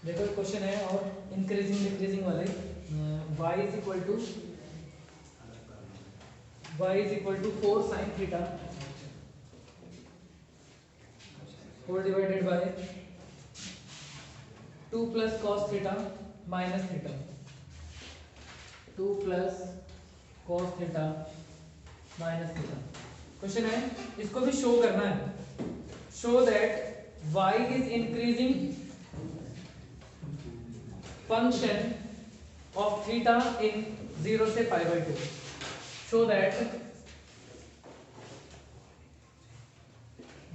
देखो क्वेश्चन है और इंक्रीजिंग डिक्रीजिंग वाले y is equal to 4 sine theta whole divided by 2 plus cos theta minus theta 2 plus cos theta minus theta. Question है इसको भी show करना है, show that y is increasing function of theta in 0 से pi by 2, show that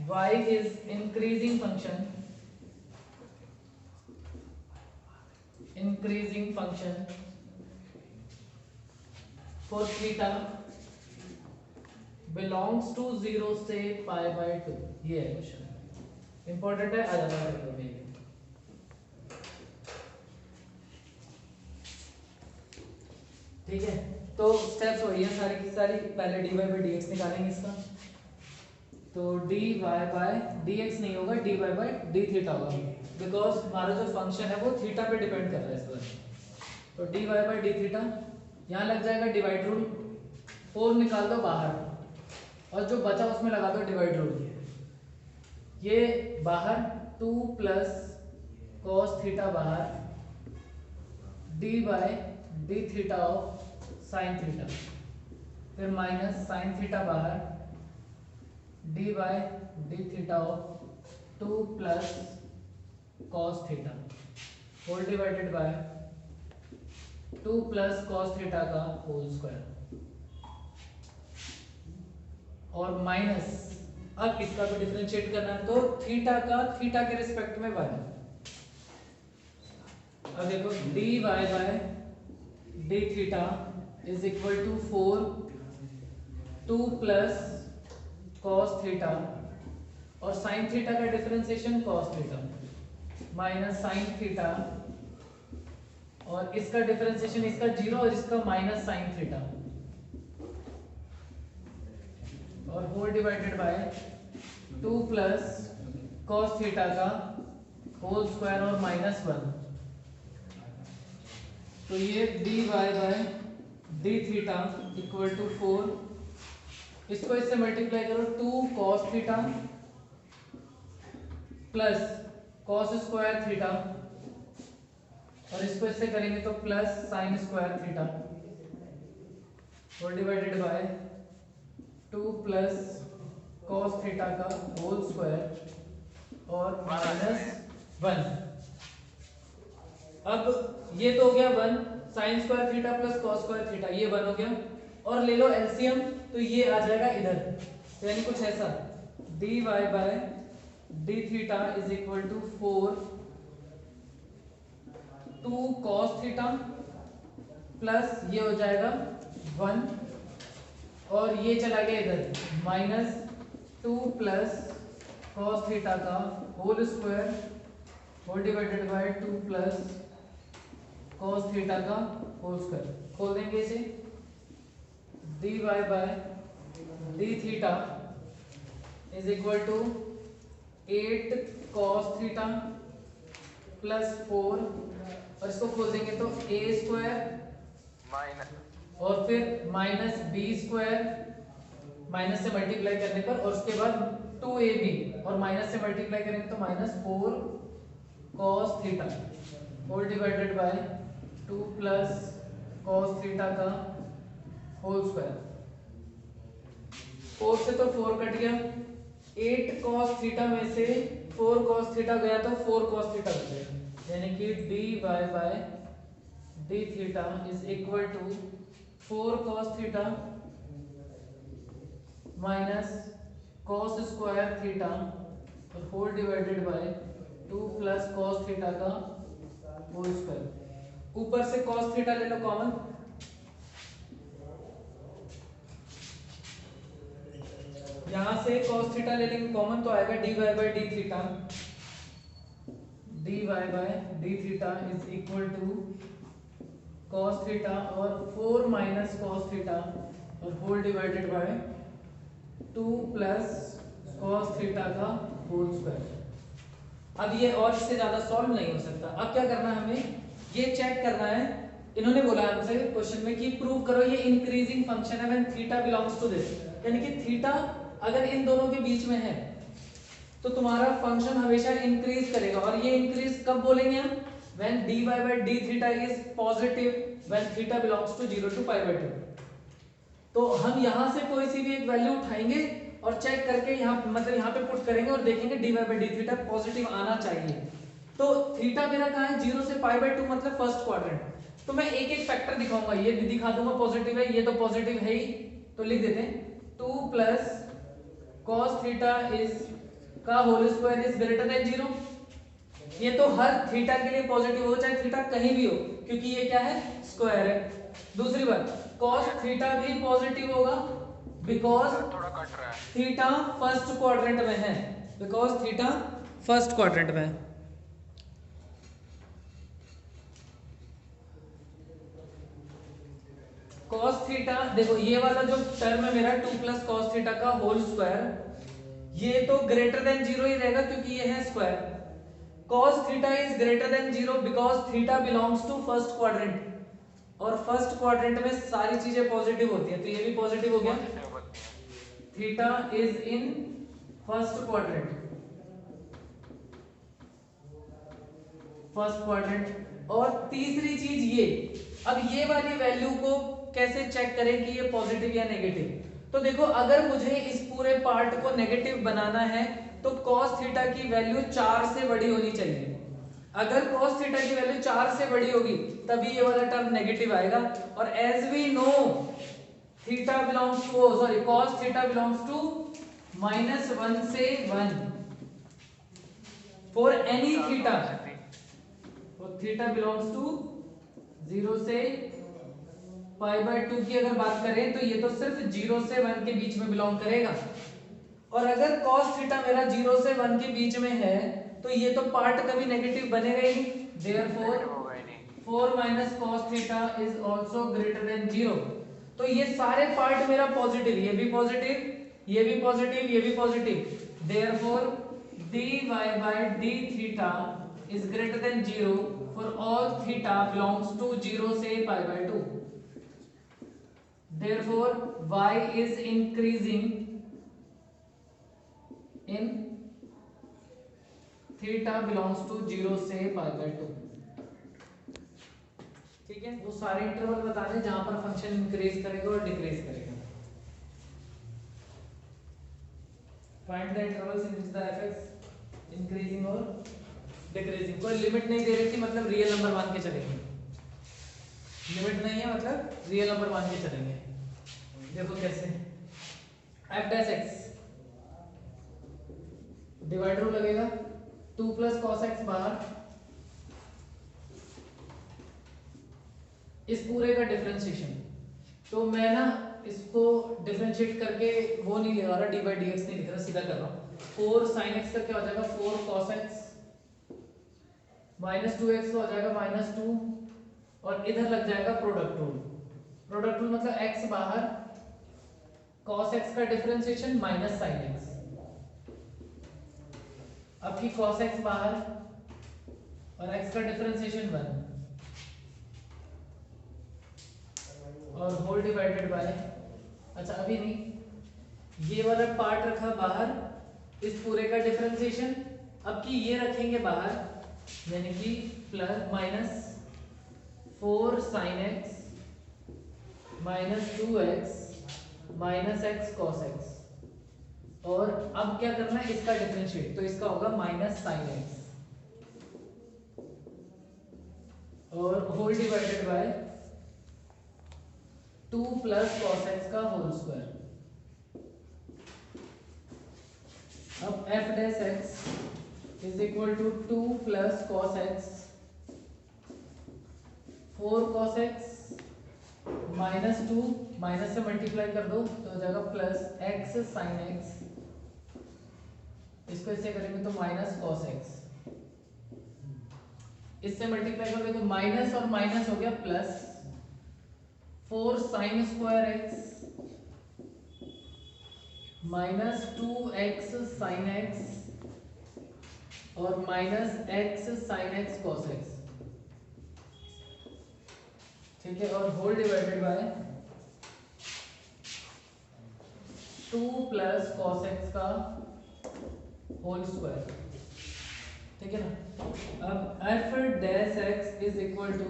y is increasing function for theta belongs to 0 से pi by 2। ये है question, important है, आ जाता है। ठीक है, तो स्टेप्स वही है सारी की सारी। पहले dy बाई डी एक्स निकालेंगे इसका, तो dy बाय डी एक्स नहीं होगा, dy बाय डी थीटा होगा, बिकॉज हमारा जो फंक्शन है वो थीटा पे डिपेंड कर रहा है इस बार। तो dy बाय डी थीटा यहाँ लग जाएगा डिवाइड रूल, 4 निकाल दो बाहर और जो बचा उसमें लगा दो डिवाइड रूल। ये बाहर 2 प्लस कॉस थीटा बाहर, d by d theta of sine theta, फिर माइनस साइन थीटा बाहर, d by d theta of 2 plus cos theta whole divided by 2 plus cos theta का होल स्क्वायर और minus. अब इसका भी डिफरेंशिएट करना है, तो थीटा का थीटा के रिस्पेक्ट में y। अब देखो dy by d theta is equal to 4 2 plus cos theta और साइन थीटा का differentiation cos theta minus sine theta और इसका डिफरेंशिएशन इसका 0 और इसका माइनस साइन थीटा और whole divided by 2 plus cos theta का होल स्क्वायर और माइनस 1। तो ये dy by d theta equal to 4, इसको इससे मल्टीप्लाई करो 2 cos theta plus cos square theta और इसको इससे करेंगे तो प्लस साइन स्क्वायर थीटा और divided by 2 plus cos theta का होल स्क्वायर और माइनस 1। अब ये तो हो गया 1 sine square theta plus cos square theta, ये 1 हो गया। और ले लो एलसीएम, तो ये आ जाएगा इधर, तो यानी कुछ ऐसा dy by d theta is equal to 4 2 cos theta plus ये हो जाएगा 1 और ये चला गया इधर माइनस 2 प्लस कॉस थीटा का whole square whole divided by 2 plus cos theta का होल स्क्वायर। खोल देंगे इसे, dy by d theta is equal to 8 cos theta plus 4 और इसको खोल देंगे तो a स्क्वायर माइनस और फिर माइनस बी स्क्वायर माइनस से मल्टीप्लाई करने पर और उसके बाद 2ab और माइनस से मल्टीप्लाई करेंगे तो minus 4 cos theta whole divided by 2 plus cos theta का होल स्क्वायर। 4 से तो 4 कट गया, 8 कॉस थीटा में से 4 कॉस थीटा गया तो 4 कॉस थीटा बचेगा, यानी कि dy by d theta is equal to 4 cos theta minus cos square theta और whole divided by 2 plus cos theta का होल स्क्वायर। ऊपर से कॉस थीटा ले लो कॉमन, यहां से कॉस थीटा ले लेंगे कॉमन तो आएगा dy by d theta, dy by d theta is equal to cos theta और 4 माइनस कॉस थीटा और whole divided by 2 plus cos theta का होल स्क्वायर। अब ये और इससे ज्यादा सॉल्व नहीं हो सकता। अब क्या करना है हमें, ये चेक करना है, इन्होंने बोला हमसे क्वेश्चन में कि प्रूव करो ये इंक्रीजिंग फंक्शन है when theta belongs to this, यानी कि थीटा अगर इन दोनों के बीच में है तो तुम्हारा फंक्शन हमेशा इंक्रीज करेगा। और ये इंक्रीज कब बोलेंगे हम, when dy by d theta is positive when theta belongs to 0 to π/2। तो हम यहां से कोई सी भी एक वैल्यू उठाएंगे और चेक करके यहाँ मतलब यहाँ पे पुट करेंगे और देखेंगे dy by d theta positive आना चाहिए। तो थीटा मेरा कहाँ है, 0 से π/2 मतलब फर्स्ट क्वाड्रेंट। तो मैं एक एक फैक्टर दिखाऊंगा, ये भी दिखा दूंगा पॉजिटिव है, ये तो पॉजिटिव है ही, तो लिख देते हैं 2 प्लस cos थीटा इज का whole square is greater than 0। ये तो हर थीटा के लिए पॉजिटिव हो, चाहे थीटा कहीं भी हो, क्योंकि ये क्या है, स्क्वायर है। दूसरी बात, cos थीटा भी पॉजिटिव होगा बिकॉज थीटा फर्स्ट क्वाड्रेंट में है, बिकॉज थीटा फर्स्ट क्वाड्रेंट में है। cos थीटा देखो, ये वाला जो टर्म है मेरा 2 प्लस cos थीटा का होल स्क्वायर, ये तो ग्रेटर देन 0 ही रहेगा क्योंकि ये है square. cos theta is greater than 0 because theta belongs to first quadrant, और फर्स्ट क्वाड्रेंट में सारी चीजें पॉजिटिव होती है, तो ये भी पॉजिटिव हो गया। Theta is in first quadrant, first quadrant. और तीसरी चीज ये, अब ये वाली वैल्यू को कैसे चेक करें कि ये पॉजिटिव या नेगेटिव। तो देखो, अगर मुझे इस पूरे पार्ट को नेगेटिव बनाना है तो cos थीटा की वैल्यू 4 से बड़ी होनी चाहिए। अगर cos थीटा की वैल्यू 4 से बड़ी होगी तभी ये वाला टर्म नेगेटिव आएगा। और as we know theta belongs to sorry cos theta belongs to -1 से 1 फॉर एनी थीटा, तो थीटा बिलोंग्स टू 0 से π/2 की अगर बात करें तो ये तो सिर्फ 0 से 1 के बीच में बिलोंग करेगा। और अगर cos थीटा मेरा 0 से 1 के बीच में है तो ये तो पार्ट कभी नेगेटिव बनेगा ही नहीं, therefore 4 minus cos theta is also greater than 0। तो ये सारे पार्ट मेरा पॉजिटिव, ये भी पॉजिटिव, ये भी पॉजिटिव, ये भी positive, therefore dy by d theta is greater than 0 for all theta belongs to 0 से π/2। Therefore, y is increasing in theta belongs to 0 से π/2। ठीक है, वो सारे इंटरवल बता दें जहां पर फंक्शन इंक्रीज करेगा और डिक्रीज करेगा। Find the intervals in which the fx increasing और डिक्रीजिंग। कोई लिमिट नहीं दे रही थी, मतलब रियल नंबर मान के चलेंगे। लिमिट नहीं है मतलब रियल नंबर मान के चलेंगे। देखो कैसे, f dash x divide rule लगेगा, 2 प्लस cos x बाहर, इस पूरे का डिफरेंशिएशन। तो मैं ना इसको डिफरेंशिएट करके वो नहीं लगा रहा, dy dx नहीं लिख रहा, सीधा कर रहा हूँ। 4 sin x का क्या हो जाएगा, 4 cos x माइनस 2x हो जाएगा -2, और इधर लग जाएगा प्रोडक्ट रूल। प्रोडक्ट रूल मतलब x बाहर, cos x का डिफरेंशिएशन माइनस sin x, अब की cos x बाहर और x का डिफरेंशिएशन 1 और होल डिवाइडेड बाय, अच्छा अभी नहीं, ये वाला पार्ट रखा बाहर, इस पूरे का डिफरेंशिएशन, अब की ये रखेंगे बाहर, यानी कि plus minus 4 sin x minus 2x minus x cos x, और अब क्या करना है इसका डिफरेंशिएट, तो इसका होगा माइनस sin x और whole divided by 2 plus cos x का होल स्क्वायर। अब f dash x is equal to 2 plus cos x 4 cos x minus 2, minus से मल्टीप्लाई कर दो तो हो जाएगा प्लस x sin x, इसको इससे करेंगे तो माइनस cos x, इससे मल्टीप्लाई करोगे तो माइनस और माइनस हो गया plus 4 sin square x minus 2x sin x और minus x sine x cos x, ठीक है, और whole divided by 2 plus cos x का होल स्क्वायर, ठीक है ना। अब f dash x is equal to,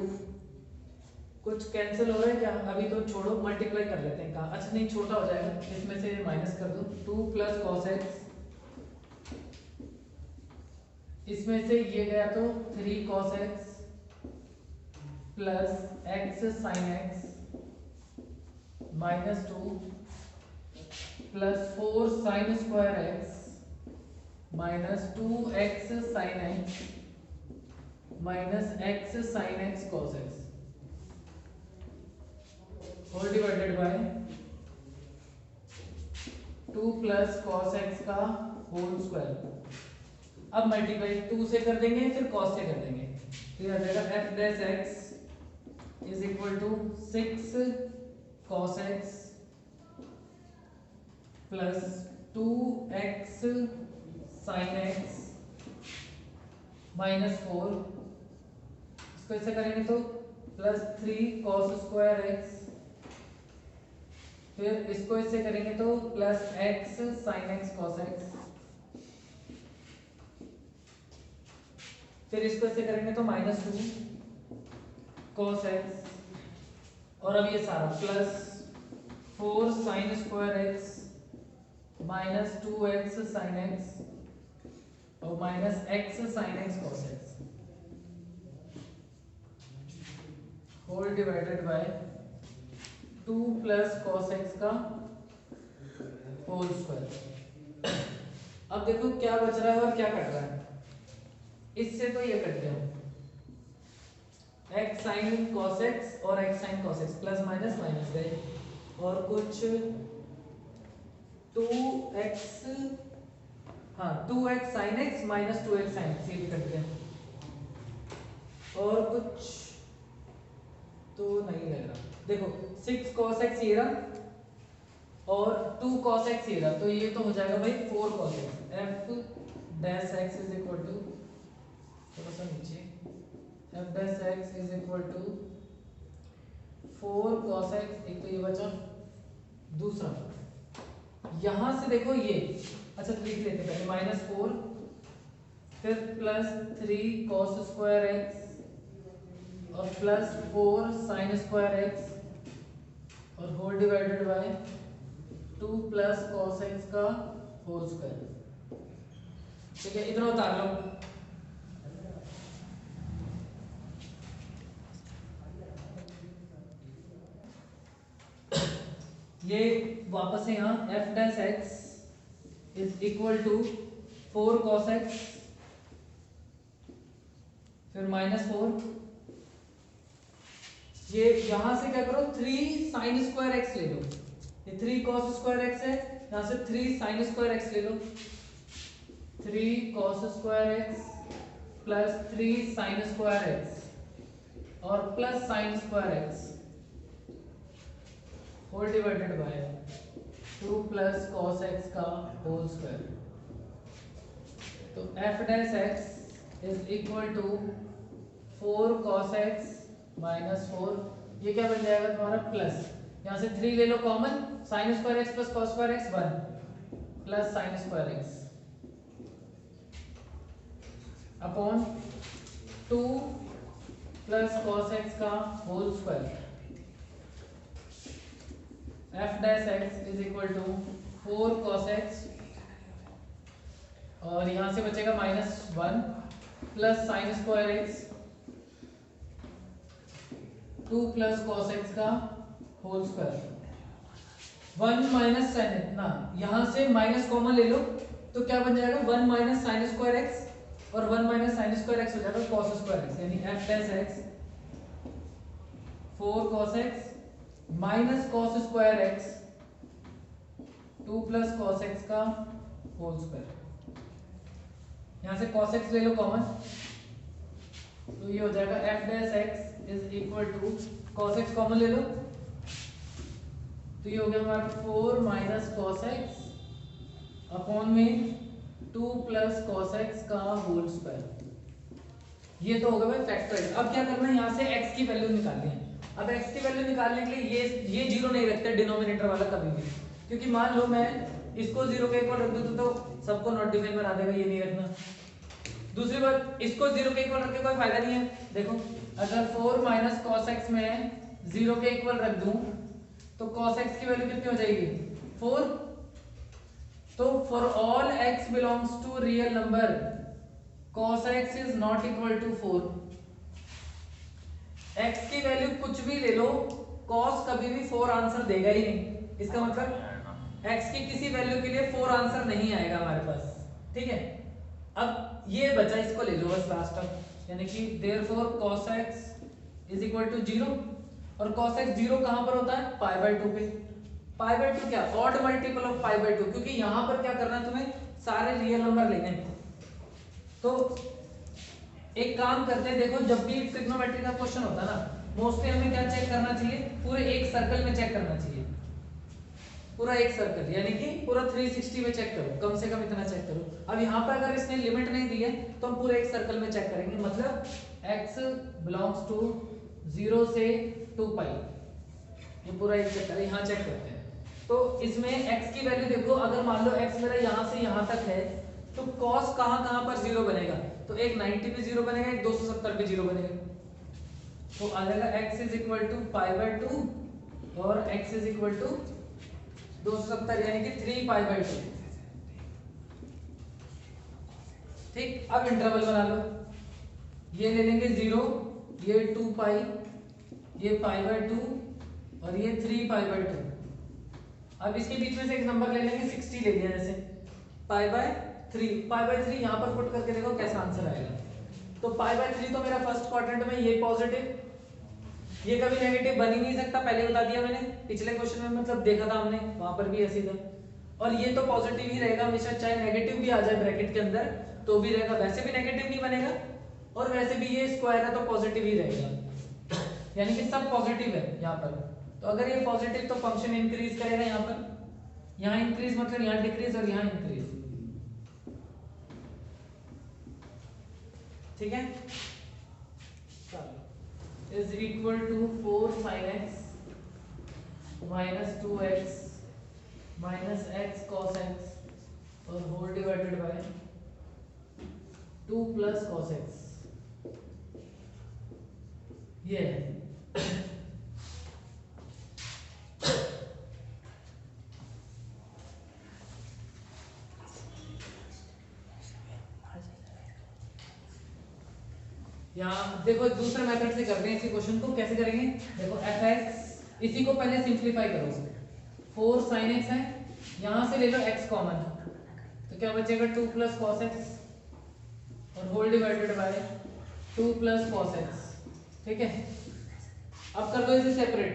कुछ कैंसिल हो रहा है क्या? अभी तो छोड़ो, मल्टीप्लाई कर लेते हैं। कहाँ? अच्छा नहीं, छोटा हो जाएगा, इसमें से माइनस कर दो। 2 प्लस कॉस एक्स, इसमें से ये गया तो 3 cos x plus x sine x minus 2 plus 4 sine square x minus 2 x sine x minus x sine x cos x, whole divided by 2 plus cos x का whole square. अब multiply 2 से कर देंगे, फिर कॉस से कर देंगे, तो आ जाएगा f dash x is equal to 6 cos x plus 2 x sine x minus 4, इसको ऐसे करेंगे तो प्लस 3 कॉस स्क्वायर एक्स, फिर इसको इससे करेंगे तो plus x sine x cos x, फिर इसको इससे करेंगे तो माइनस 2 कॉस एक्स, और अब ये सारा plus 4 sine square x minus 2 x sine x और minus x sine x cos x, whole divided by 2 plus cos x का होल स्क्वायर। अब देखो क्या बच रहा है और क्या कट रहा है, इससे तो ये कट गया, एक्स साइन कॉस एक्स और x sine cos x, plus minus minus गए, और कुछ 2x, हाँ 2x sign x minus 2x sine x, ये भी कट गया, और कुछ तो नहीं लग रहा, देखो 6 cos x ये रहा और 2 cos x ये रहा, तो ये तो हो जाएगा भाई 4 cos x, f dash x is equal to, थोड़ा सा नीचे, f dash x is equal to 4 cos x, एक तो ये बचा, दूसरा यहां से देखो ये, अच्छा तो लिख लेते पहले, माइनस 4 फिर प्लस 3 cos स्क्वायर x और प्लस 4 साइन स्क्वायर एक्स और whole divided by 2 plus cos x का होल स्क्वायर, ठीक है, इतना उतार लो। ये वापस है यहाँ, f dash x is equal to 4 cos x फिर माइनस 4, ये यहां से क्या करो 3 साइन स्क्वायर एक्स ले लो, ये 3 कॉस स्क्वायर एक्स है, यहां से 3 साइन स्क्वायर एक्स ले लो, 3 cos square x plus 3 sine square x और plus sine square x whole divided by 2 plus cos x का होल स्क्वायर, तो f dash x is equal to 4 cos x minus 4, ये क्या बन जाएगा तुम्हारा प्लस, यहां से 3 ले लो common, sine square x plus cos square x 1 plus sine square x upon 2 plus cos x का whole square, f dash x is equal to 4 cos x और यहां से बचेगा minus 1 plus sine square x 2 plus cos x का whole square, 1 minus sine, ना यहां से minus common ले लो तो क्या बन जाएगा 1 माइनस साइन स्क्वायर एक्स और 1 माइनस साइन स्क्वायर एक्स हो जाएगा कॉस स्क्वायर एक्स, यानी F dash x 4 cos x minus cos square x 2 plus cos x का होल स्क्वायर, यहां से cos x ले लो कॉमन, तो ये हो जाएगा f dash x is equal to cos x common ले लो, तो ये हो गया हमारा 4 माइनस cos x अपॉन में 2 प्लस कॉस एक्स का होल स्क्वायर। ये तो होगा भाई फैक्टराइज। अब क्या करना है, यहाँ से x की वैल्यू निकालनी है। अब x की वैल्यू निकालने के लिए ये जीरो नहीं रखते डिनोमिनेटर वाला कभी भी, क्योंकि मान लो मैं इसको जीरो के इक्वल रख दूं तो सबको नॉट डिफाइन बना देगा, ये नहीं रखना। दूसरी बात, इसको जीरो के इक्वल रख के कोई फायदा नहीं है। देखो अगर 4 माइनस कॉस एक्स में जीरो के इक्वल रख दूं तो कॉस एक्स की वैल्यू कितनी हो जाएगी 4। तो for all x belongs to real number cos x is not equal to 4। x की वैल्यू कुछ भी ले लो, cos कभी भी 4 आंसर देगा ही नहीं। इसका मतलब x की किसी वैल्यू के लिए 4 आंसर नहीं आएगा हमारे पास, ठीक है। अब ये बचा, इसको ले लो बस लास्ट तक, यानी कि therefore cos x is equal to 0। और cos x 0 कहां पर होता है, π/2 पे। π/2 क्या, ऑड मल्टीपल ऑफ π/2, क्योंकि यहां पर क्या करना है तुम्हें, सारे रियल नंबर लेने हैं। तो एक काम करते हैं, देखो जब भी ट्रिग्नोमेट्री का क्वेश्चन होता है ना, मोस्टली हमें क्या चेक करना चाहिए, पूरे एक सर्कल में चेक करना चाहिए। पूरा एक सर्कल यानी कि पूरा 360 में चेक करो, कम से कम इतना चेक करो। अब यहाँ पर अगर इसने लिमिट नहीं दी है तो हम पूरे एक सर्कल में चेक करेंगे। मतलब x बिलोंग्स टू 0 से 2 पाई, ये पूरा एक चेक करें, यहाँ चेक करते हैं। तो इसमें x की वैल्यू देखो, अगर मान लो x मेरा यहाँ से यहाँ तक है तो cos कहाँ पर 0 बनेगा, तो एक 90 पे 0 बनेगा, एक 270 पे 0 बनेगा। तो आ जाएगा x इज इक्वल टू π/2 और x इज इक्वल टू 270 यानी कि 3π/2। ठीक, अब इंटरवल बना लो, ये ले लेंगे 0, ये 2 पाई, ये π/2 और ये 3π/2। अब इसके बीच में से एक नंबर ले लेंगे, 60 ले लिया जैसे, π/3 यहाँ पर पुट करके देखो कैसा आंसर आएगा। तो π/3 तो मेरा फर्स्ट क्वाड्रेंट में, ये पॉजिटिव, ये कभी नेगेटिव बन ही नहीं सकता, पहले बता दिया मैंने पिछले क्वेश्चन में, मतलब देखा था हमने, वहां पर भी ऐसे था। और ये तो पॉजिटिव ही रहेगा हमेशा, चाहे नेगेटिव भी आ जाए ब्रैकेट के अंदर तो भी रहेगा, वैसे भी नेगेटिव नहीं बनेगा, और वैसे भी ये स्क्वायर है तो पॉजिटिव ही रहेगा, यानी कि सब पॉजिटिव है यहाँ पर। तो अगर ये पॉजिटिव तो फंक्शन इंक्रीज करेगा, यहाँ पर यहाँ इंक्रीज मतलब यहाँ डिक्रीज और यहाँ इंक्रीज, ठीक है। Is equal to 4 sin x minus 2x minus x cos x और whole divided by 2 plus cos x। ये है यहाँ देखो दूसरे मेथड से कर रहे हैं इसी क्वेश्चन को, कैसे करेंगे देखो, fx इसी को पहले सिंपलीफाई करो, 4 sin x है, यहाँ से ले लो x कॉमन, तो क्या बचेगा 2 प्लस cos x और whole divided by 2 plus cos x, ठीक है। अब कर लो इसे सेपरेट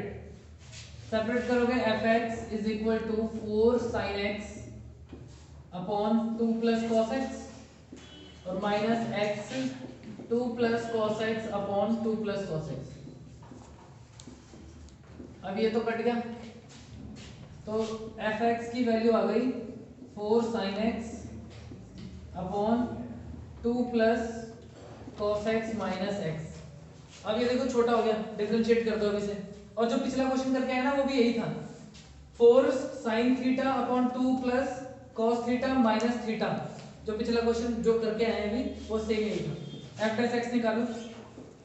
करोगे, fx is equal to 4 sin x upon 2 plus cos x और minus x 2 plus cos x upon 2 plus cos x। अब ये तो कट गया, तो fx की वैल्यू आ गई 4 sin x upon 2 plus cos x minus x। अब ये देखो छोटा हो गया, डिफरेंशिएट कर दो अब इसे, और जो पिछला क्वेश्चन करके आया ना वो भी यही था, 4 sin theta upon 2 plus cos theta minus theta, जो पिछला क्वेश्चन जो करके आए अभी वो सेम यही था। f प्लस x निकालो,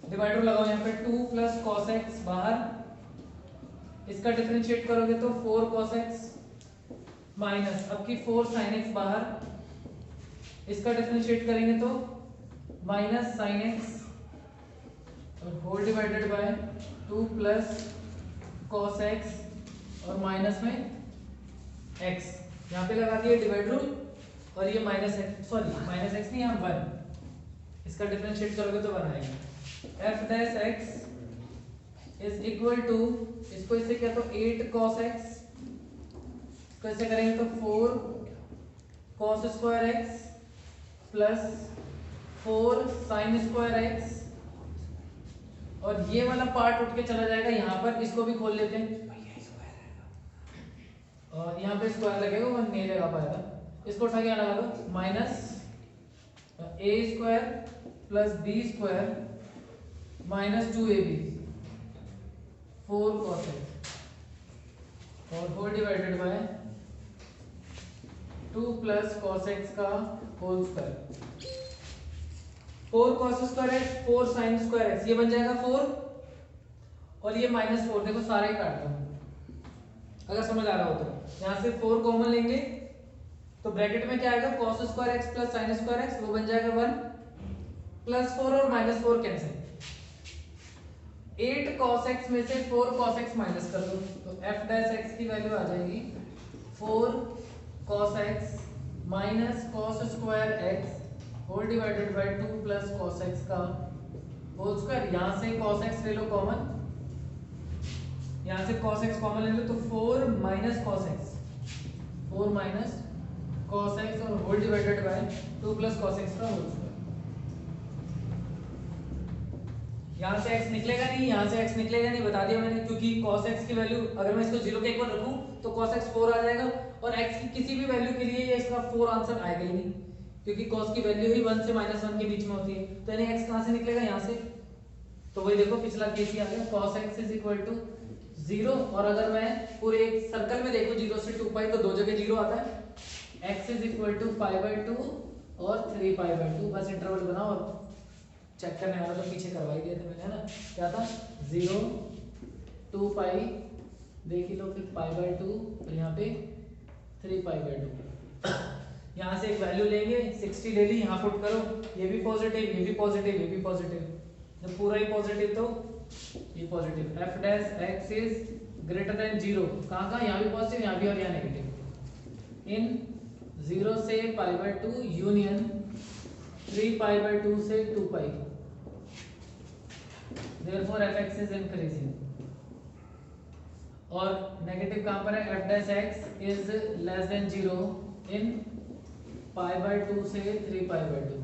डिवाइडर लगाओ यहाँ पे, 2 प्लस cos x बाहर, इसका डिफरेंशिएट करोगे तो 4 cos x माइनस अब की 4 sin x बाहर, इसका डिफरेंशिएट करेंगे तो माइनस sin x और whole divided by 2 plus cos x और माइनस में x, यहाँ पे लगा दिया डिवाइड रूल, और ये minus x, sorry minus x नहीं, यहाँ 1, इसका डिफरेंशिएट करोगे तो 1 आएगा। f dash x is equal to, इसको इससे क्या तो 8 cos x, इसको ऐसे करेंगे तो 4 cos square x plus 4 sin square x, और ये वाला पार्ट उठ के चला जाएगा यहाँ पर, इसको भी खोल लेते हैं, और यहाँ पे स्क्वायर लगेगा, 1 नहीं लगा पाएगा, इसको उठा के यहाँ लगा दो, minus a square plus b square minus 2ab 4 cos x और whole divided by 2 plus cos x का whole square. 4 cos square x 4 sin square x, ये बन जाएगा 4 और ये -4, देखो सारा ही काट दो अगर समझ आ रहा हो तो। यहाँ से 4 कॉमन लेंगे तो ब्रैकेट में क्या आएगा, cos square x plus sin square x, वो बन जाएगा 1 प्लस 4 और -4 कैंसिल। 8 cos x में से 4 cos x माइनस कर दो तो f डैश x की वैल्यू आ जाएगी 4 cos x minus cos square x whole divided by 2 plus cos x का होल स्क्वायर। यहाँ से cos x ले लो कॉमन, यहाँ से cos x कॉमन ले लो तो 4 minus cos x, 4 minus cos x और whole divided by 2 plus cos x का होल स्क्वायर। यहाँ से x निकलेगा नहीं, यहाँ से x निकलेगा नहीं, बता दिया मैंने, क्योंकि cos x की वैल्यू अगर मैं इसको 0 के इक्वल रखूं तो cos x 4 आ जाएगा और x की किसी भी वैल्यू के लिए ये इसका 4 आंसर आएगा ही नहीं, क्योंकि cos की वैल्यू ही 1 से -1 के बीच में होती है। तो यानी x कहाँ से निकलेगा, यहाँ से। तो वही देखो पिछला केस ही आ गया, cos x is equal to 0 और अगर मैं पूरे एक सर्कल में देखूं 0 से 2 पाई तो दो जगह 0 आता है। x इज इक्वल टू π/2 और 3π/2, बस इंटरवल बनाओ और चेक करने वाला तो पीछे करवा ही दिए थे मैंने, है ना। क्या था 0 2 पाई, देख ही लो, फिर π/2 और यहाँ पे 3π/2। यहाँ से एक वैल्यू लेंगे 60 ले ली, यहाँ पुट करो, ये भी पॉजिटिव, ये भी पॉजिटिव, ये भी पॉजिटिव, जब पूरा ही पॉजिटिव तो ये positive. f dash x is greater than 0, कहाँ कहाँ, यहाँ भी पॉजिटिव, यहाँ भी और यहाँ नेगेटिव। इन 0 से π/2 यूनियन 3π/2 से 2 पाई, therefore fx is increasing। और नेगेटिव कहां पर है, f dash x is less than 0 in π/2 से 3π/2,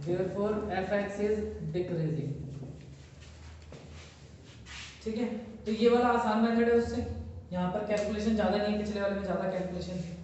therefore fx is decreasing। ठीक है, तो ये वाला आसान मेथड है उससे, यहाँ पर कैलकुलेशन ज्यादा नहीं है, पिछले वाले में ज्यादा कैलकुलेशन थी।